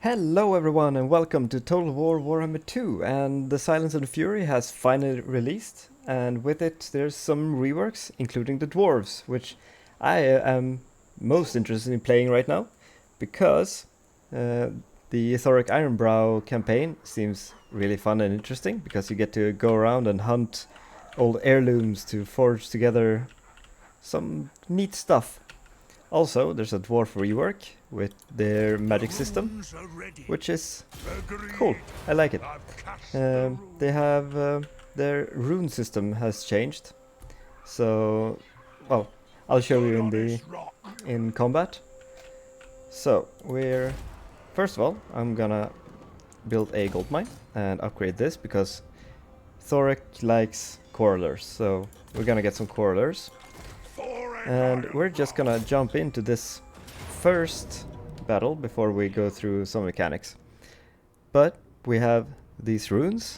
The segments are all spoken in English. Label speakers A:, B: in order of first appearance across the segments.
A: Hello everyone and welcome to Total War Warhammer 2, and the Silence and Fury has finally released, and with it there's some reworks, including the Dwarves, which I am most interested in playing right now, because the Thorek Ironbrow campaign seems really fun and interesting, because you get to go around and hunt old heirlooms to forge together some neat stuff. Also, there's a dwarf rework with their magic system, which is cool. I like it. They have their rune system has changed, so well, I'll show you in combat. So we're first of all, I'm gonna build a gold mine and upgrade this because Thorek likes corallers, so we're gonna get some corallers. And we're just gonna jump into this first battle before we go through some mechanics. But we have these runes.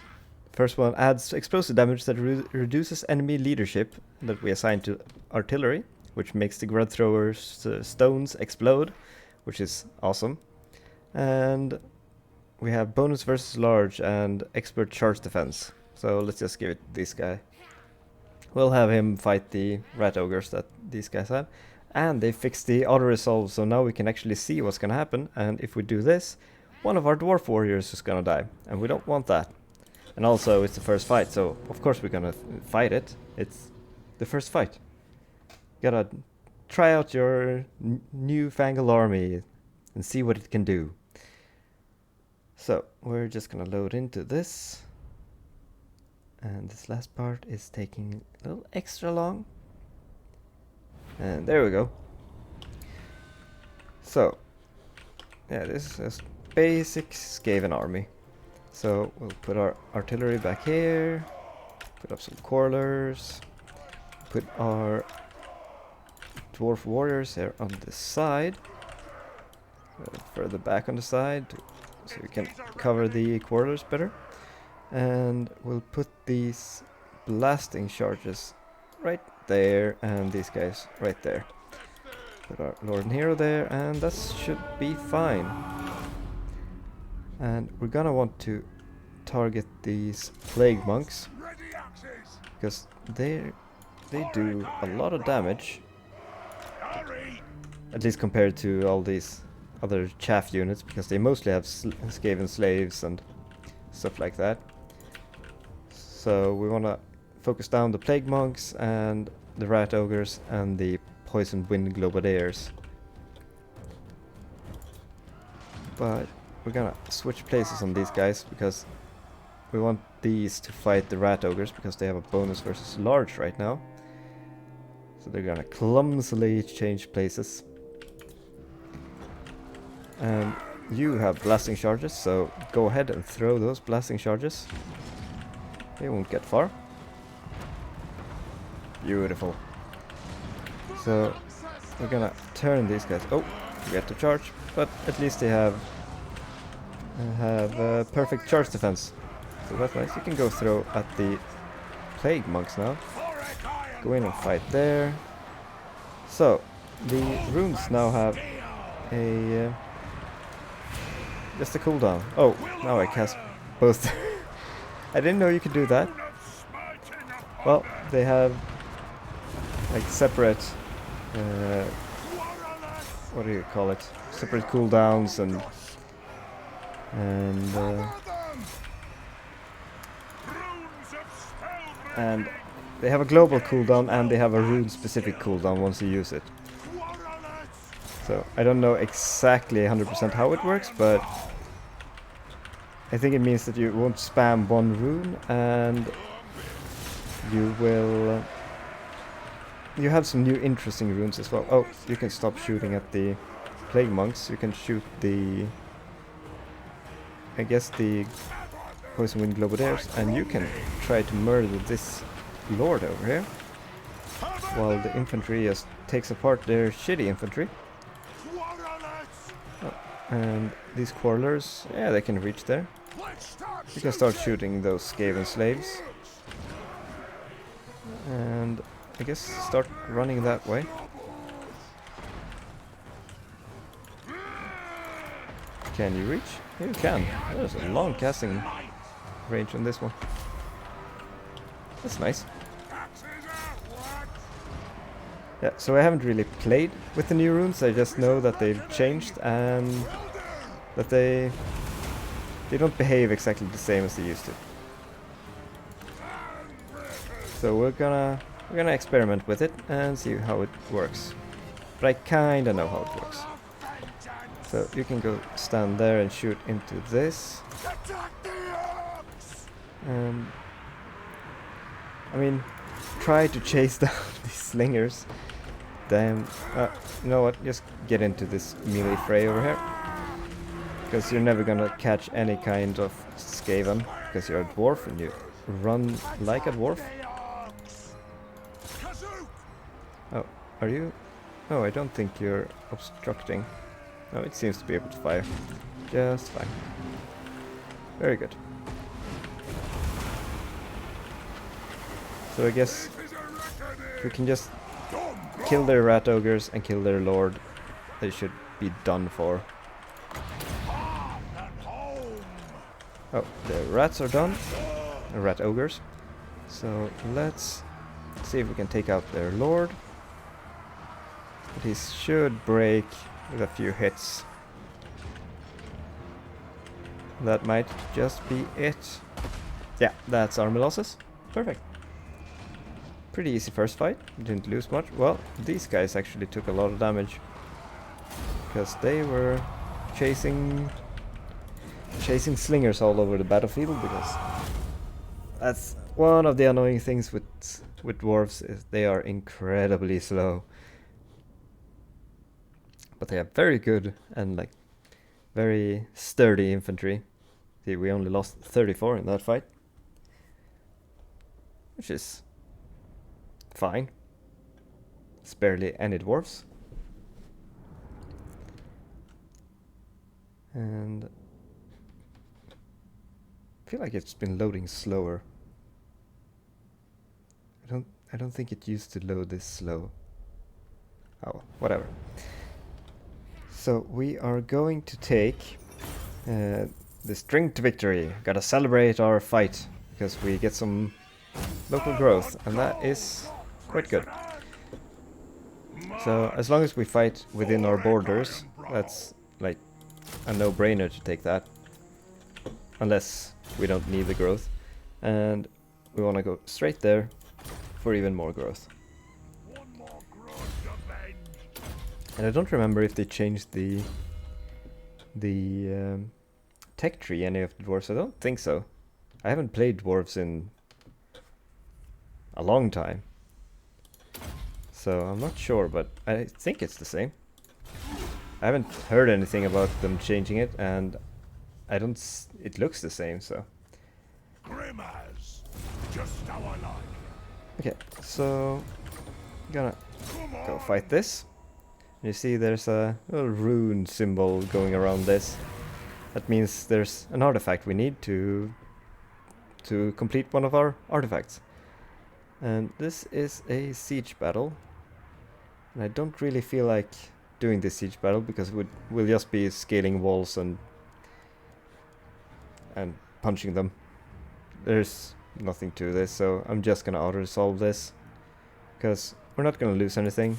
A: First one adds explosive damage that reduces enemy leadership that we assign to artillery, which makes the grud throwers stones explode, which is awesome. And we have bonus versus large and expert charge defense. So let's just give it this guy. We'll have him fight the rat ogres that these guys have. And they fixed the auto-resolve, so now we can actually see what's gonna happen. And if we do this, one of our dwarf warriors is gonna die. And we don't want that. And also, it's the first fight, so of course we're gonna fight it. It's the first fight. Gotta try out your newfangled army and see what it can do. So, we're just gonna load into this. And this last part is taking a little extra long. And there we go. So, yeah, this is a basic Skaven army. So, we'll put our artillery back here. Put up some corallers. Put our dwarf warriors here on the side. Further back on the side, so we can cover the corallers better. And we'll put these blasting charges right there, and these guys right there. Put our Lord and Hero there, and that should be fine. And we're gonna want to target these plague monks, because they do a lot of damage, at least compared to all these other chaff units, because they mostly have Skaven slaves and stuff like that. So we want to focus down the plague monks and the rat ogres and the poisoned wind globadiers. But we're gonna switch places on these guys because we want these to fight the rat ogres because they have a bonus versus large right now. So they're gonna clumsily change places. And you have blasting charges, so go ahead and throw those blasting charges. They won't get far. Beautiful. So we're gonna turn these guys. Oh, forget to charge, but at least they have perfect charge defense. So that's nice. You can go throw at the plague monks now. Go in and fight there. So the runes now have a just a cooldown. Oh, now I cast both. I didn't know you could do that. Well, they have like separate, what do you call it? Separate cooldowns and they have a global cooldown and they have a rune-specific cooldown once you use it. So I don't know exactly 100% how it works, but I think it means that you won't spam one rune, and you will... you have some new interesting runes as well. Oh, you can stop shooting at the plague monks. You can shoot the... I guess the poison wind globadiers, and you can try to murder this lord over here, while the infantry just takes apart their shitty infantry. Oh, and these quarrelers, yeah, they can reach there. You can start shooting those Skaven slaves. And I guess start running that way. Can you reach? You can. There's a long casting range on this one. That's nice. Yeah, so I haven't really played with the new runes. I just know that they've changed and that they don't behave exactly the same as they used to. So we're gonna experiment with it and see how it works. But I kinda know how it works. So you can go stand there and shoot into this. I mean, try to chase down these slingers. Then, you know what? Just get into this melee fray over here. Because you're never gonna catch any kind of Skaven. Because you're a dwarf and you run like a dwarf. Oh, are you? Oh, I don't think you're obstructing. No, it seems to be able to fire. Just fine. Very good. So I guess if we can just kill their rat ogres and kill their lord, they should be done for. Oh, the rats are done. The rat ogres. So let's see if we can take out their lord. But he should break with a few hits. That might just be it. Yeah, that's army losses. Perfect. Pretty easy first fight. Didn't lose much. Well, these guys actually took a lot of damage. Because they were chasing slingers all over the battlefield, because that's one of the annoying things with dwarves, is they are incredibly slow. But they have very good and like very sturdy infantry. See, we only lost 34 in that fight, which is fine. It's barely any dwarves. And I feel like it's been loading slower. I don't think it used to load this slow. Oh, whatever. So we are going to take this drink to victory. Gotta celebrate our fight because we get some local growth, and that is quite good. So as long as we fight within our borders, that's like a no-brainer to take that, unless we don't need the growth, and we want to go straight there for even more growth. And I don't remember if they changed the tech tree any of the dwarves. I don't think so. I haven't played dwarves in a long time, so I'm not sure, but I think it's the same. I haven't heard anything about them changing it, and I don't. It looks the same, so. Okay, so gonna go fight this. You see, there's a little rune symbol going around this. That means there's an artifact we need to complete one of our artifacts. And this is a siege battle. And I don't really feel like doing this siege battle because we'll just be scaling walls and punching them. There's nothing to this, so I'm just gonna auto-resolve this because we're not gonna lose anything,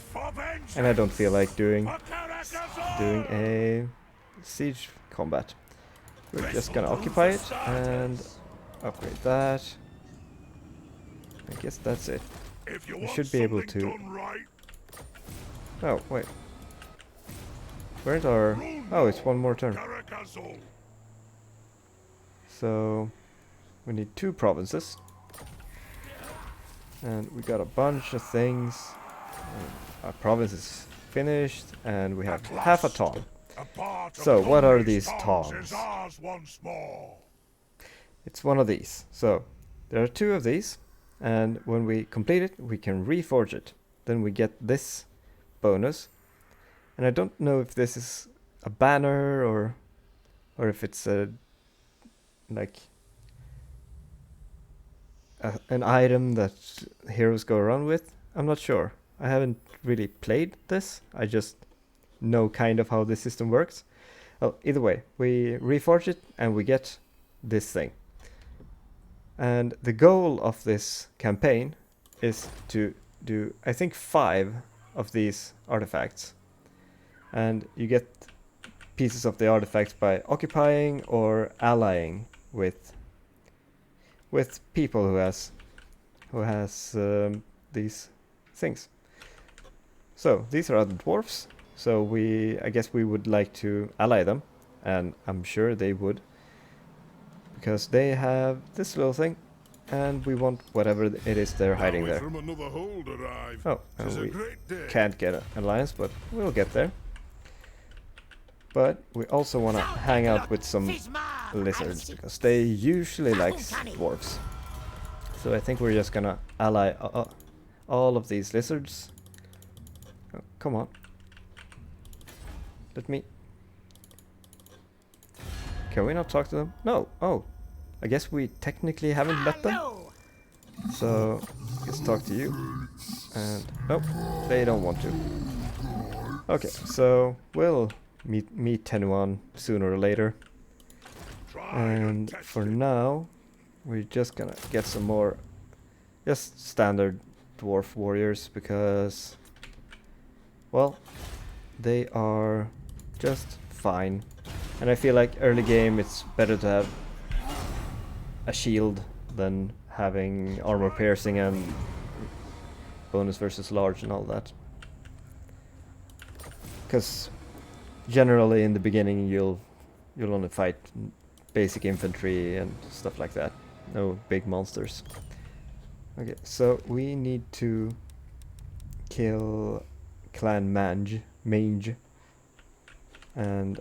A: and I don't feel like doing a siege combat. We're just gonna occupy it and upgrade that. I guess that's it. We should be able to. Oh wait, where's our? Oh, it's one more turn. So we need 2 provinces. And we got a bunch of things. Our province is finished, and we have half a ton. So what are these tons? It's one of these. So there are 2 of these, and when we complete it, we can reforge it. Then we get this bonus. And I don't know if this is a banner or if it's a like an item that heroes go around with. I'm not sure. I haven't really played this. I just know kind of how the system works. Well, either way, we reforge it and we get this thing. And the goal of this campaign is to do, I think, 5 of these artifacts. And you get pieces of the artifacts by occupying or allying with people who has these things. So these are other dwarfs. So I guess we would like to ally them, and I'm sure they would, because they have this little thing, and we want whatever it is they're hiding there. Oh, and we can't get an alliance, but we'll get there. But we also want to hang out with some lizards, because they usually like dwarfs. So I think we're just gonna ally all of these lizards. Oh, come on. Let me... Can we not talk to them? No. Oh. I guess we technically haven't met them. So, let's talk to you. And... Nope. They don't want to. Okay, so we'll meet Tenuan sooner or later. And for now, we're just gonna get some more just standard dwarf warriors, because, well, they are just fine. And I feel like early game it's better to have a shield than having armor piercing and bonus versus large and all that. Because generally in the beginning you'll only fight basic infantry and stuff like that. No big monsters. Okay, so we need to kill Clan Mange, and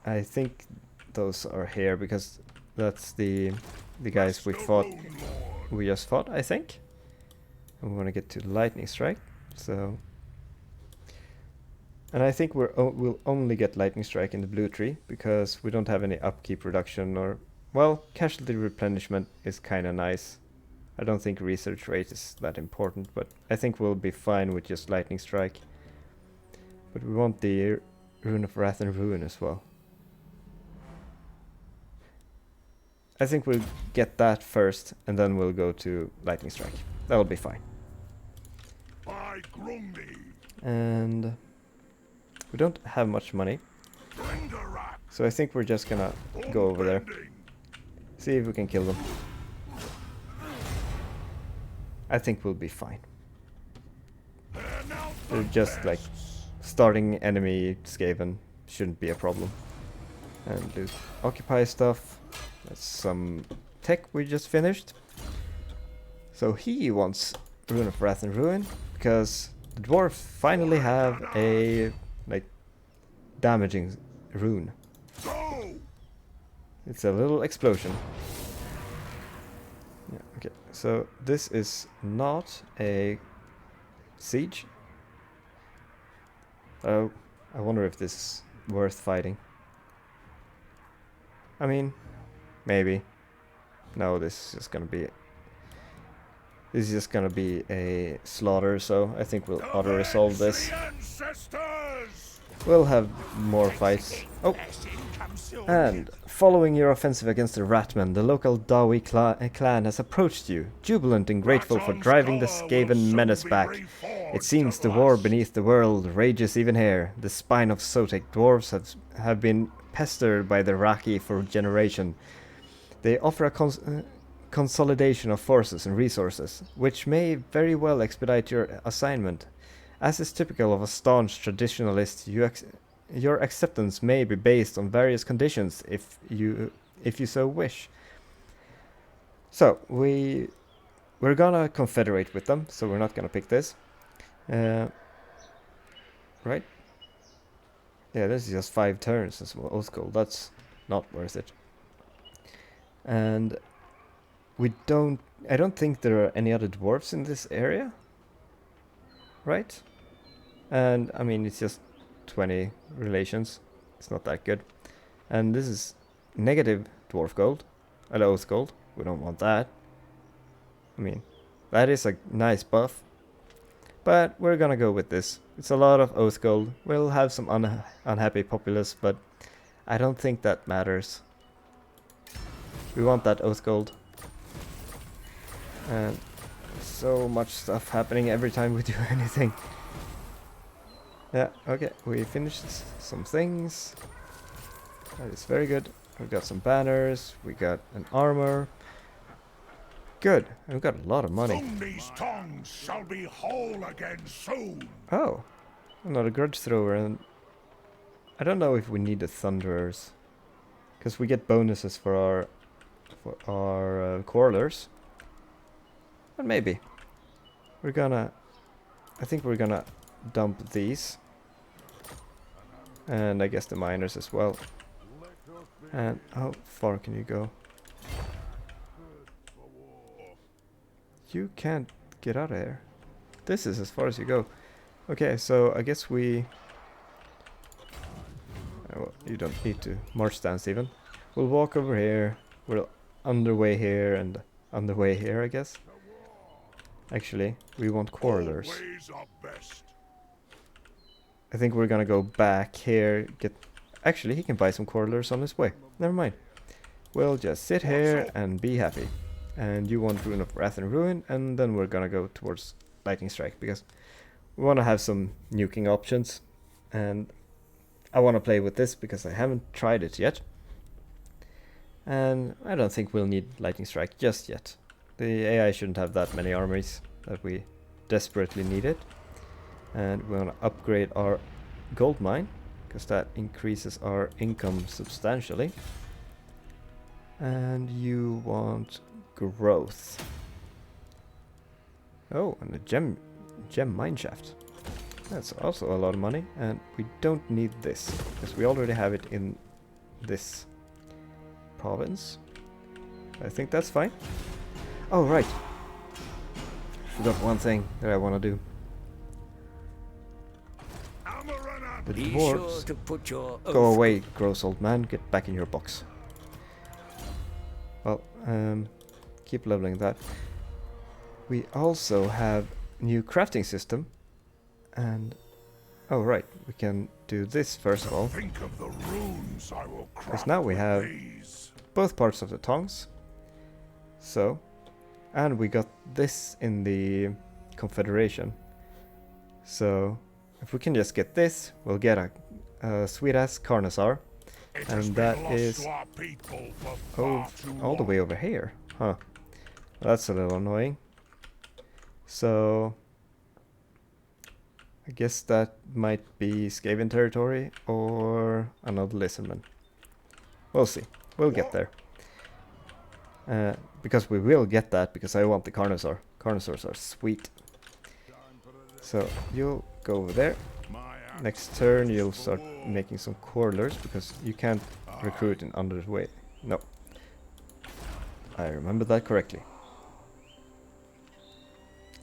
A: I think those are here because that's the guys we just fought, I think. And we want to get to lightning strike, so. And I think we'll only get lightning strike in the blue tree because we don't have any upkeep reduction, or, well, casualty replenishment is kind of nice. I don't think research rate is that important, but I think we'll be fine with just lightning strike. But we want the Rune of Wrath and Ruin as well. I think we'll get that first, and then we'll go to lightning strike. That'll be fine. And we don't have much money, so I think we're just gonna go over there, see if we can kill them. I think we'll be fine. They're just like starting enemy Skaven, shouldn't be a problem. And loot occupy stuff. That's some tech we just finished. So he wants Rune of Wrath and Ruin because the dwarves finally have a like damaging rune. It's a little explosion. Yeah, okay, so this is not a siege. Oh, I wonder if this is worth fighting. I mean, maybe. No, this is just gonna be a slaughter, so I think we'll auto-resolve this. We'll have more fights. Oh! And following your offensive against the Ratmen, the local Dawi clan has approached you, jubilant and grateful for driving the Skaven menace back. It seems the war beneath the world rages even here. The spine of Sotek dwarves have been pestered by the Raki for generations. They offer a consolidation of forces and resources, which may very well expedite your assignment. As is typical of a staunch traditionalist, your acceptance may be based on various conditions if you so wish. So we're gonna confederate with them, so we're not gonna pick this. Right? Yeah, this is just 5 turns as well. Old school, that's not worth it. And I don't think there are any other dwarves in this area. Right? And I mean, it's just 20 relations. It's not that good. And this is negative dwarf gold. Oath gold. We don't want that. I mean, that is a nice buff. But we're gonna go with this. It's a lot of oath gold. We'll have some unhappy populace, but I don't think that matters. We want that oath gold. And so much stuff happening every time we do anything. Yeah, okay, we finished some things. That is very good. We got some banners, we got an armor. Good, and we got a lot of money.
B: Soon these tongues shall be whole again soon.
A: Oh, another grudge thrower, and I don't know if we need the thunderers, because we get bonuses for our quarrelers. But maybe I think we're gonna dump these, and I guess the miners as well. And how far can you go? You can't get out of here. This is as far as you go. Okay, so I guess we... well, you don't need to march down, Steven. We'll walk over here. We'll underway here and underway here, I guess. Actually, we want quarrelers. I think we're gonna go back here, get... Actually, he can buy some quarrelers on his way. Never mind. We'll just sit here and be happy. And you want Rune of Wrath and Ruin, and then we're gonna go towards Lightning Strike, because we want to have some nuking options. And I want to play with this, because I haven't tried it yet. And I don't think we'll need Lightning Strike just yet. The AI shouldn't have that many armies that we desperately need it. And we want to upgrade our gold mine, because that increases our income substantially. And you want growth. Oh, and a gem mineshaft. That's also a lot of money, and we don't need this, because we already have it in this province. I think that's fine. Oh, right. Forgot one thing that I want to do. The dwarves. Go away, gross old man. Get back in your box. Well, keep leveling that. We also have new crafting system, and oh right, we can do this first of all.
B: Think of the runes I will craft.
A: Because now we have both parts of the tongues. So, and we got this in the Confederation. So, if we can just get this, we'll get a sweet ass Carnosaur. And that is all the way over here. Huh. That's a little annoying. So I guess that might be Skaven territory or another lizardman. We'll see. We'll get there. Because we will get that, because I want the Carnosaur. Carnosaurs are sweet. So you'll go over there. Next turn you'll start making some quarrelers, because you can't recruit in underway. No. I remember that correctly.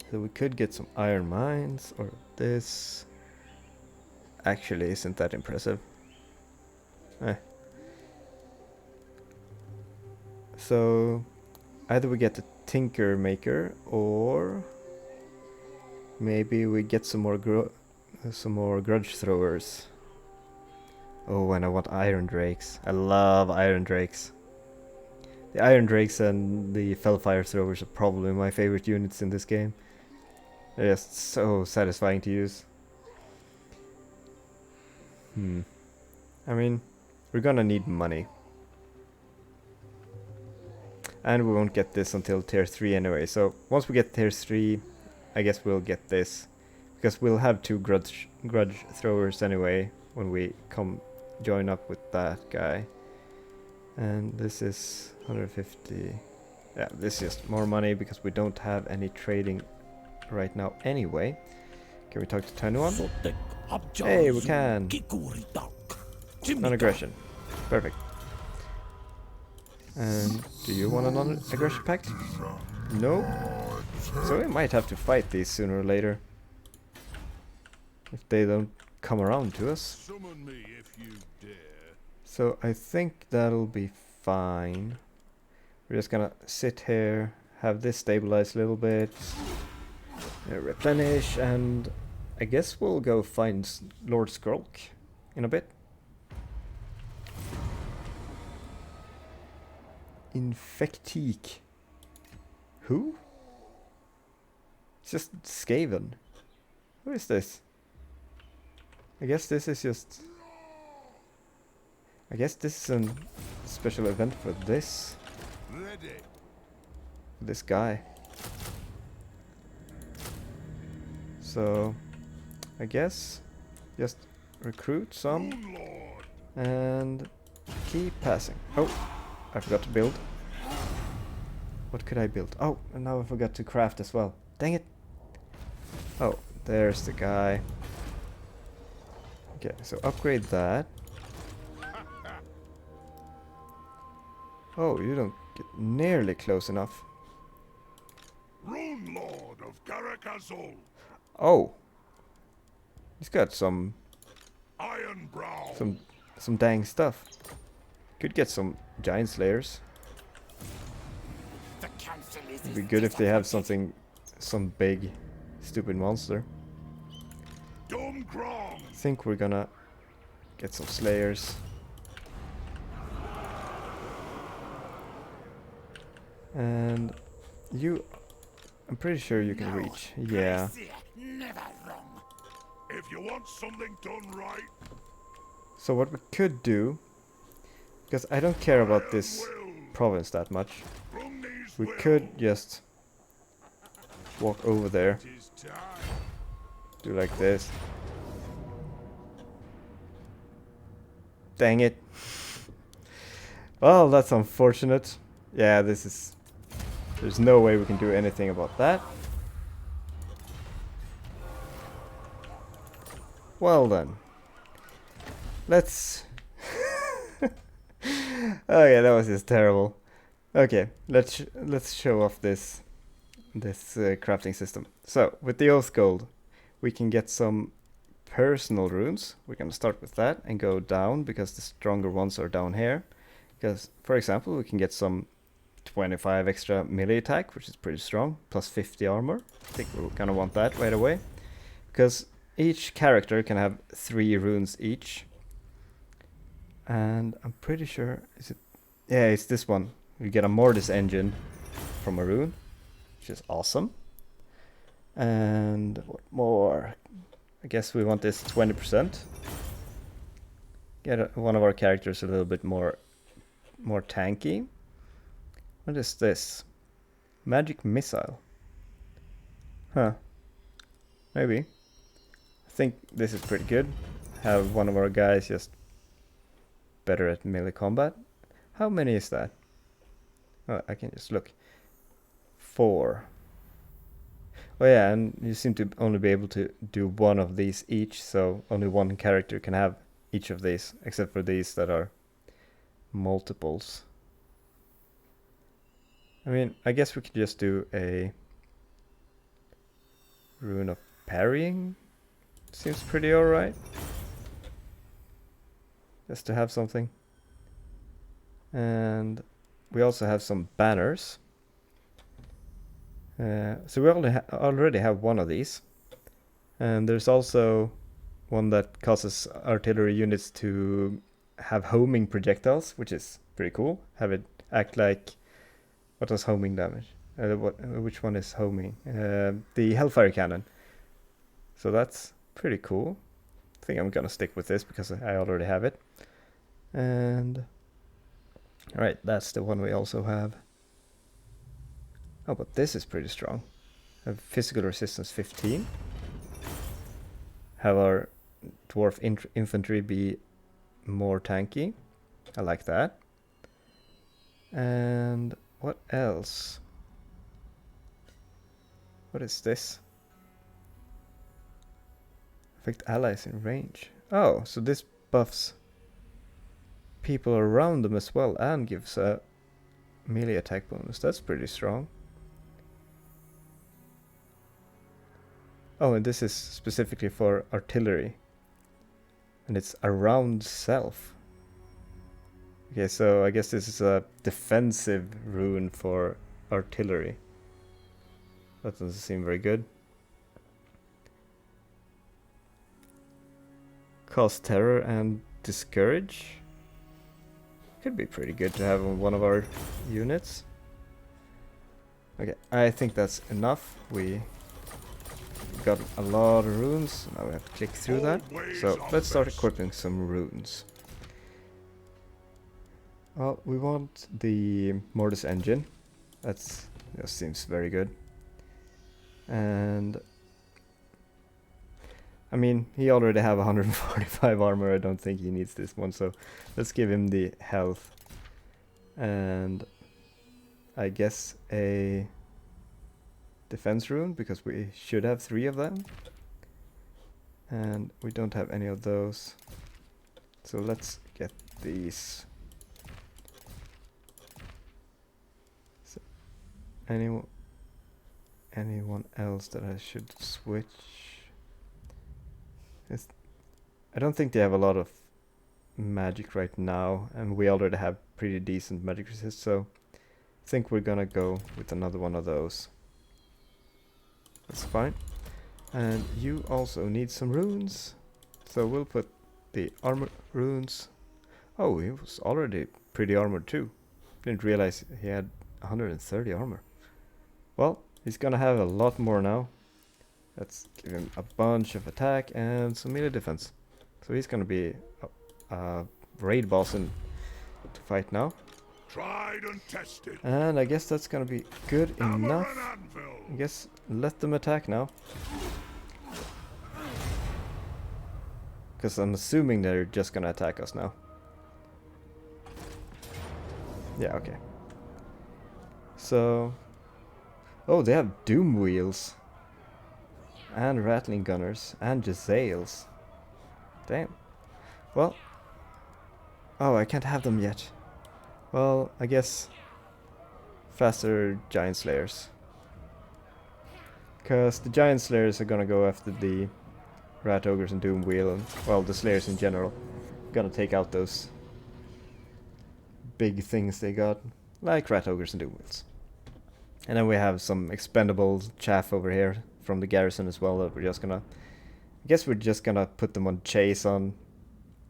A: So we could get some iron mines, or this actually isn't that impressive. So either we get the Tinker Maker, or maybe we get some more grudge throwers. Oh, and I want iron drakes. I love iron drakes. The iron drakes and the fellfire throwers are probably my favorite units in this game. They're just so satisfying to use. I mean, we're gonna need money. And we won't get this until tier 3 anyway. So once we get tier 3, I guess we'll get this. Because we'll have 2 grudge throwers anyway when we come join up with that guy. And this is 150. Yeah, this is just more money because we don't have any trading right now anyway. Can we talk to Tiny One? Hey, we can! Non-aggression. Perfect. And do you want a non-aggression pact? No? So we might have to fight these sooner or later. If they don't come around to us. So I think that'll be fine. We're just gonna sit here, have this stabilize a little bit, replenish, and I guess we'll go find Lord Skrulk in a bit. Infectique. Who? It's just Skaven. Who is this? I guess this is just... I guess this is a special event for this.
B: Ready.
A: This guy. So, I guess just recruit some
B: Moon Lord.
A: and keep passing. Oh, I forgot to build. What could I build? Oh, and now I forgot to craft as well. Dang it. Oh, there's the guy. Okay, so upgrade that. Oh, you don't get nearly close enough.
B: Rune Lord of Carnosaur.
A: Oh, he's got some
B: Ironbrow.
A: some dang stuff. Could get some giant slayers. It'd be good if they have something, some big, stupid monster.
B: Domgrom.
A: I think we're gonna get some slayers. And you, I'm pretty sure you can reach. Yeah.
B: Never wrong. If you want something done right,
A: So what we could do, because I don't care about this province that much,
B: bring these
A: we
B: will.
A: could just walk over there,
B: It is time.
A: do like this. Dang it. Well, that's unfortunate. Yeah, this is... There's no way we can do anything about that. Well then. Let's... Oh yeah, that was just terrible. Okay, let's show off this crafting system. So, with the Oath Gold, we can get some personal runes. We're gonna start with that and go down because the stronger ones are down here. Because, for example, we can get some 25 extra melee attack, which is pretty strong, plus 50 armor. I think we're gonna want that right away. Because each character can have 3 runes each. And I'm pretty sure, is it? Yeah, it's this one. We get a Mortis engine from a rune, which is awesome. And what more? I guess we want this 20%. Get one of our characters a little bit more tanky. What is this? Magic missile. Huh. Maybe. I think this is pretty good. Have one of our guys just better at melee combat. How many is that? Oh, I can just look. 4. Oh yeah, and you seem to only be able to do one of these each, so only one character can have each of these, except for these that are multiples. I mean, I guess we could just do a rune of parrying. Seems pretty alright. Just to have something. And we also have some banners. So we already have one of these. And there's also one that causes artillery units to have homing projectiles, which is pretty cool. Have it act like... What does homing damage? Which one is homing? The Hellfire Cannon. So that's pretty cool. I think I'm gonna stick with this because I already have it. And... Alright, that's the one we also have. Oh, but this is pretty strong. Have physical resistance 15. Have our dwarf infantry be more tanky. I like that. And what else? What is this? Affect allies in range. Oh, so this buffs people around them as well and gives a melee attack bonus. That's pretty strong. Oh, and this is specifically for artillery. And it's around self. Okay, so I guess this is a defensive rune for artillery. That doesn't seem very good. Cause terror and discourage. Could be pretty good to have on one of our units. Okay, I think that's enough. We got a lot of runes. Now we have to click through that. So let's start equipping some runes. Well, we want the Mortis engine. That seems very good. And I mean, he already have 145 armor. I don't think he needs this one, so let's give him the health. And I guess a defense rune, because we should have 3 of them. And we don't have any of those. So let's get these. So anyone else that I should switch? I don't think they have a lot of magic right now, and we already have pretty decent magic resist, so I think we're gonna go with another one of those. That's fine. And you also need some runes, so we'll put the armor runes. Oh, he was already pretty armored too. Didn't realize he had 130 armor. Well, he's gonna have a lot more now. Let's give him a bunch of attack and some melee defense. So he's gonna be a raid boss to fight now.
B: Tried and tested.
A: And I guess that's gonna be good enough. I guess let them attack now. Because I'm assuming they're just gonna attack us now. Yeah, okay. So... oh, they have doom wheels. And rattling gunners. And Jezzails. Damn. Well. Oh, I can't have them yet. Well, I guess faster Giant Slayers. Because the Giant Slayers are gonna go after the Rat Ogres and Doom Wheel, and, well, the Slayers in general. Gonna take out those big things they got, like Rat Ogres and Doom Wheels. And then we have some expendable chaff over here from the garrison as well that we're just gonna... I guess we're just gonna put them on chase on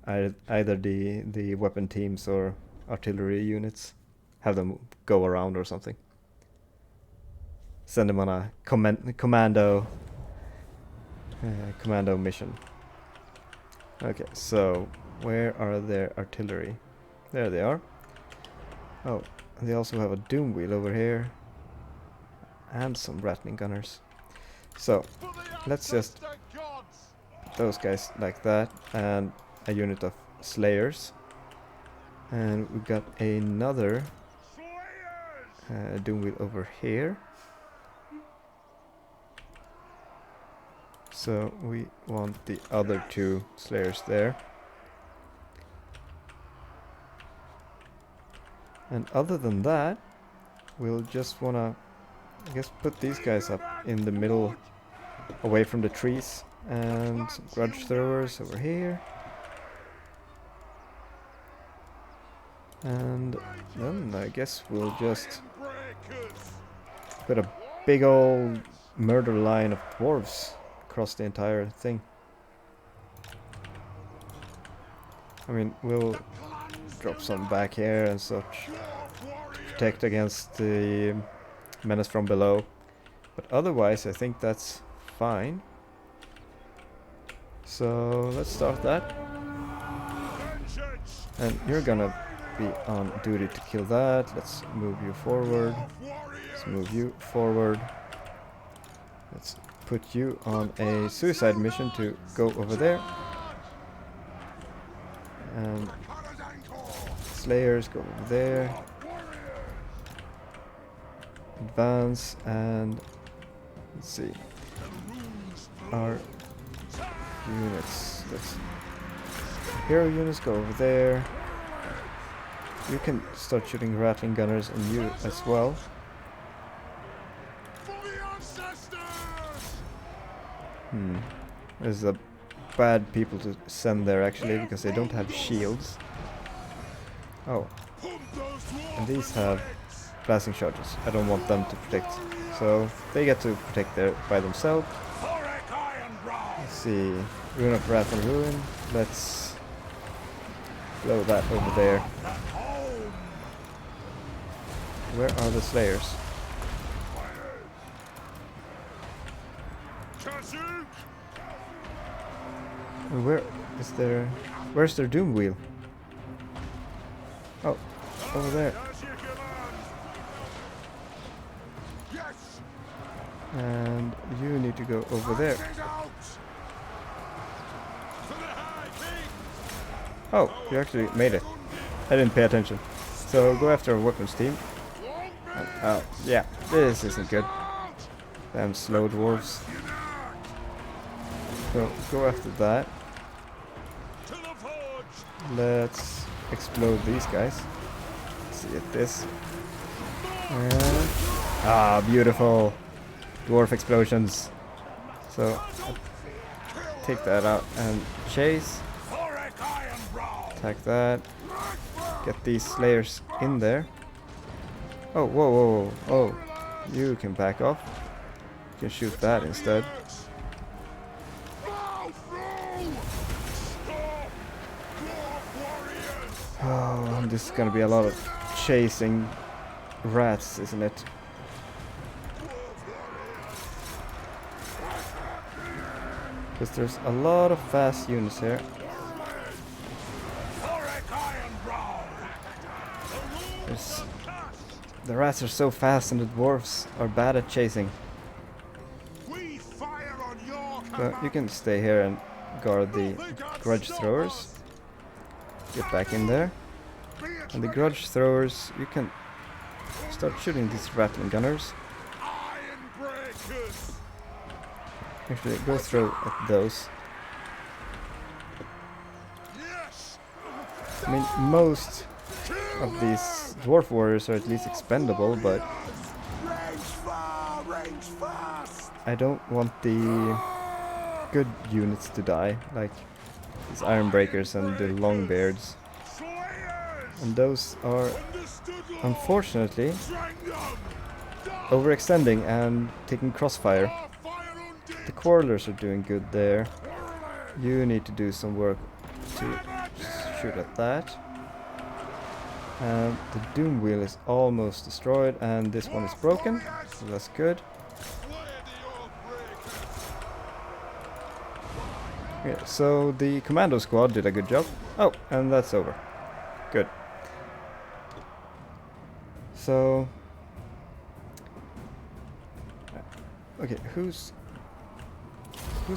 A: either the weapon teams or artillery units. Have them go around or something. Send them on a commando mission. Okay, so where are their artillery? There they are. Oh, they also have a doom wheel over here. And some rattling gunners. So, let's just put those guys like that. And a unit of slayers. And we got another doom wheel over here. So we want the other 2 slayers there. And other than that, we'll just wanna, I guess, put these guys up in the middle, away from the trees. And some grudge throwers over here. And then I guess we'll just put a big old murder line of dwarves across the entire thing. I mean, we'll drop some back here and such to protect against the menace from below. But otherwise, I think that's fine. So let's start that. And you're gonna be on duty to kill that. Let's move you forward. Let's move you forward. Let's put you on a suicide mission to go over there. And slayers go over there. Advance and let's see. Our units. Hero units go over there. You can start shooting rattling gunners and you as well. There's a bad people to send there actually because they don't have shields. Oh. And these have blasting charges. I don't want them to protect. So they get to protect there by themselves. Let's see. Rune of Wrath and Ruin. Let's blow that over there. Where are the slayers? And where is their... Where's their doom wheel? Oh, over there. And you need to go over there. Oh, you actually made it. I didn't pay attention. So go after a weapons team. Oh, yeah, this isn't good. Damn slow dwarves. So go after that. Let's explode these guys. See at this. And beautiful dwarf explosions. So take that out and chase. Attack that. Get these slayers in there. Oh, whoa, whoa, whoa. Oh, you can back off. You can shoot that instead. Oh, this is gonna be a lot of chasing rats, isn't it? Because there's a lot of fast units here. The rats are so fast and the dwarves are bad at chasing. So you can stay here and guard the grudge throwers. Get back in there. And the grudge throwers, you can start shooting these rattling gunners. Actually, go throw at those. I mean, most of these dwarf warriors are at least expendable, but I don't want the good units to die, like these iron breakers and the longbeards. And those are unfortunately overextending and taking crossfire. The quarrelers are doing good there. You need to do some work to shoot at that. And the doom wheel is almost destroyed, and this one is broken, so that's good. Yeah, so the commando squad did a good job. Oh, and that's over. Good. So... okay, who's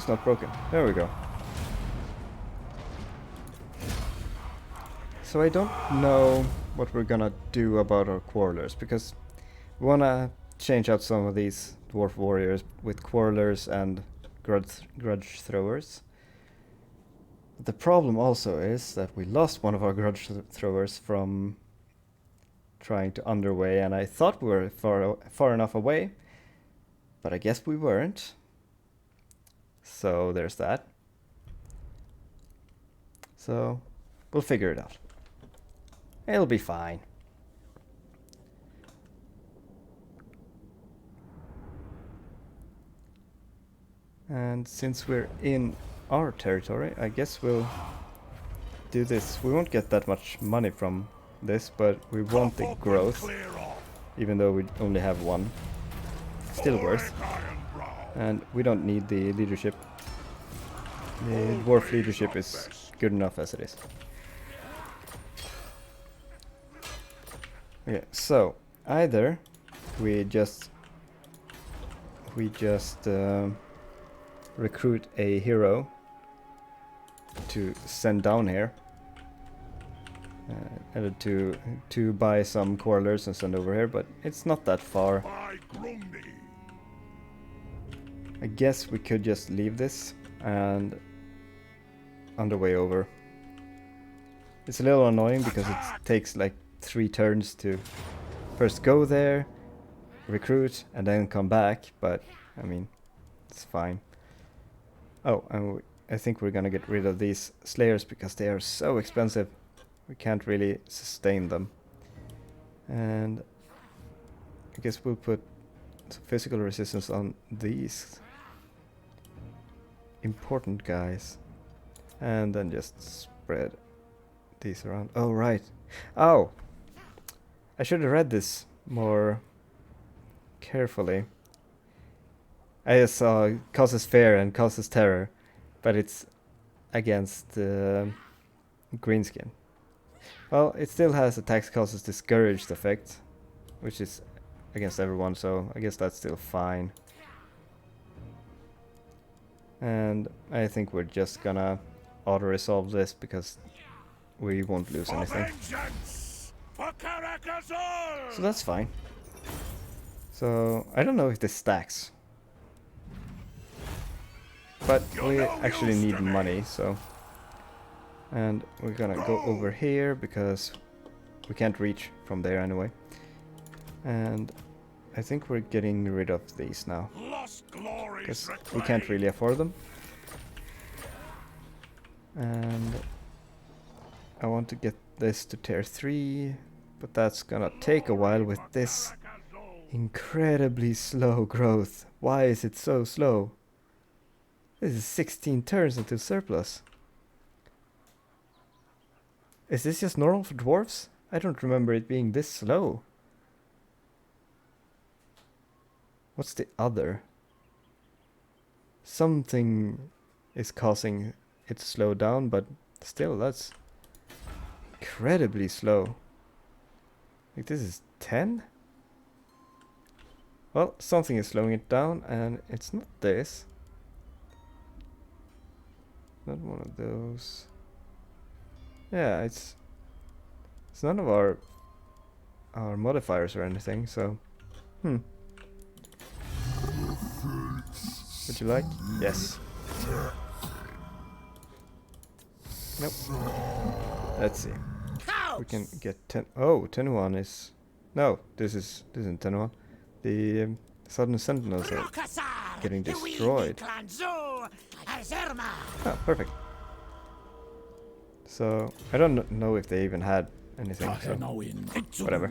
A: not broken? There we go. So I don't know what we're gonna do about our quarrelers, because we wanna change out some of these dwarf warriors with quarrelers and grudge throwers. But the problem also is that we lost one of our grudge throwers from trying to underway, and I thought we were far enough away, but I guess we weren't. So there's that. So we'll figure it out. It'll be fine. And since we're in our territory, I guess we'll do this. We won't get that much money from this, but we want the growth, even though we only have one. Still worth. And we don't need the leadership. The dwarf leadership is good enough as it is. Okay, so either we just recruit a hero to send down here, and to buy some quarrelers and send over here, but it's not that far. I guess we could just leave this and underway over. It's a little annoying because it takes like 3 turns to first go there, recruit, and then come back, but I mean, it's fine. Oh, and I think we're gonna get rid of these slayers because they are so expensive. We can't really sustain them. And I guess we'll put some physical resistance on these important guys. And then just spread these around. Oh, right. Oh! I should have read this more carefully. I just saw causes fear and causes terror, but it's against greenskin. Well, it still has attacks causes discouraged effect, which is against everyone, so I guess that's still fine. And I think we're just gonna auto-resolve this because we won't lose anything. So that's fine. So I don't know if this stacks. But we actually need money, so... And we're gonna go over here because we can't reach from there anyway. And I think we're getting rid of these now. Because we can't really afford them. And I want to get this to tier 3, but that's gonna take a while with this incredibly slow growth. Why is it so slow? This is 16 turns until surplus. Is this just normal for dwarves? I don't remember it being this slow. What's the other? Something is causing it to slow down, but still, that's incredibly slow. Like, this is 10? Well, something is slowing it down, and it's not this. Not one of those. Yeah, it's none of our modifiers or anything, so would you like? Yes. Nope. Let's see. We can get 10. Oh, 10-1 is... No, this isn't 10-1. The Sudden Sentinels are getting destroyed. Oh, perfect. So, I don't know if they even had anything, so whatever.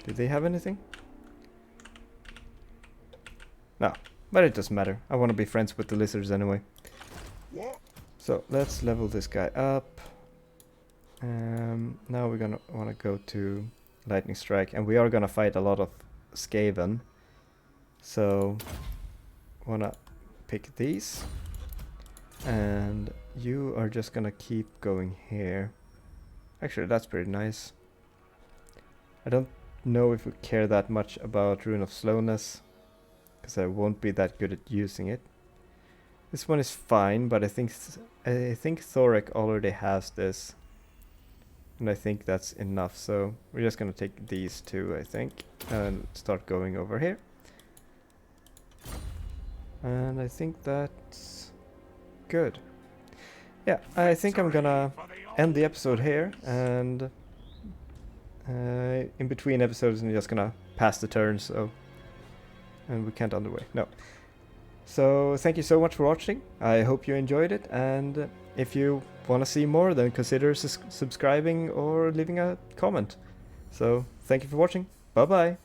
A: Did they have anything? No, but it doesn't matter. I want to be friends with the lizards anyway. So, let's level this guy up. Now we're gonna want to go to Lightning Strike, and we are gonna fight a lot of Skaven. So, wanna pick these. And you are just gonna keep going here. Actually, that's pretty nice. I don't know if we care that much about Rune of Slowness, because I won't be that good at using it. This one is fine, but I think Thorek already has this, and I think that's enough. So we're just gonna take these two, I think, and start going over here. And I think that's good. Yeah, I think I'm gonna end the episode here, and in between episodes I'm just gonna pass the turn, so... And we can't underway, no. So thank you so much for watching. I hope you enjoyed it, and if you want to see more, then consider subscribing or leaving a comment. So thank you for watching. Bye bye.